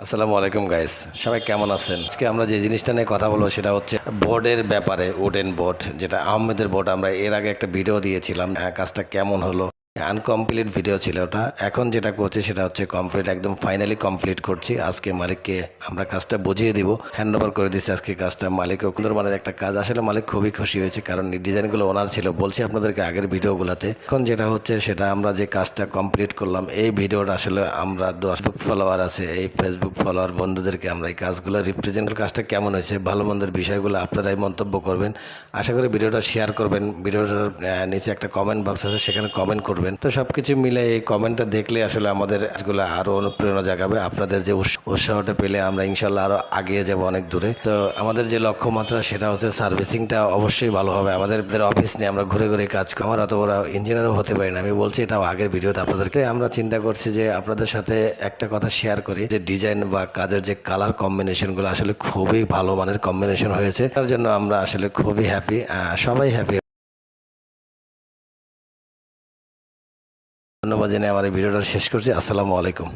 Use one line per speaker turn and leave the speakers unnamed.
আসসালামু আলাইকুম গাইস, সবাই কেমন আছেন? আজকে আমরা যে জিনিসটা নিয়ে কথা বলবো সেটা হচ্ছে বোর্ডের ব্যাপারে। উডেন বোর্ড, যেটা আহমেদের বোর্ড, আমরা এর আগে একটা ভিডিও দিয়েছিলাম। কাজটা কেমন হলো, আনকমপ্লিট ভিডিও ছিল ওটা। এখন যেটা করছি সেটা হচ্ছে কমপ্লিট, একদম ফাইনালি কমপ্লিট করছি। আজকে মালিককে আমরা কাজটা বুঝিয়ে দিব, হ্যান্ড ওভার করে দিচ্ছি আজকে কাজটা মালিক। সুন্দর মানের একটা কাজ, আসলে মালিক খুবই খুশি হয়েছে, কারণ ডিজাইনগুলো ওনার ছিল, বলছি আপনাদেরকে আগের ভিডিওগুলোতে। এখন যেটা হচ্ছে সেটা আমরা যে কাজটা কমপ্লিট করলাম, এই ভিডিওটা আসলে আমরা ফেসবুক ফলোয়ার আছে, এই ফেসবুক ফলোয়ার বন্ধুদেরকে আমরা এই কাজগুলো রিপ্রেজেন্টের কাজটা কেমন হয়েছে, ভালো মন্দের বিষয়গুলো আপনারাই মন্তব্য করবেন। আশা করি ভিডিওটা শেয়ার করবেন। ভিডিওটার নিচে একটা কমেন্ট বক্স আছে, সেখানে কমেন্ট করবেন। তো সবকিছু মিলে এই কমেন্টটা দেখলে আসলে আমাদের কাজগুলো আরো অনুপ্রেরণা জাগাবে। আপনাদের যে উৎসাহটা পেলে আমরা ইনশাল্লাহ আরো আগিয়ে যাব অনেক দূরে। তো আমাদের যে লক্ষ্যমাত্রা সেটা হচ্ছে সার্ভিসিংটা অবশ্যই ভালো হবে। আমাদের অফিস নিয়ে আমরা ঘুরে ঘুরে কাজ করি, আমার অত বড় ইঞ্জিনিয়ারও হতে পারি না। আমি বলছি এটাও আগের ভিডিওতে আপনাদেরকে। আমরা চিন্তা করছি যে আপনাদের সাথে একটা কথা শেয়ার করি, যে ডিজাইন বা কাজের যে কালার কম্বিনেশনগুলো আসলে খুবই ভালো মানের কম্বিনেশন হয়েছে। তার জন্য আমরা আসলে খুবই হ্যাপি, সবাই হ্যাপি। ধন্যবাদ জেনে আমার এই ভিডিওটা শেষ করছি। আসসালামু আলাইকুম।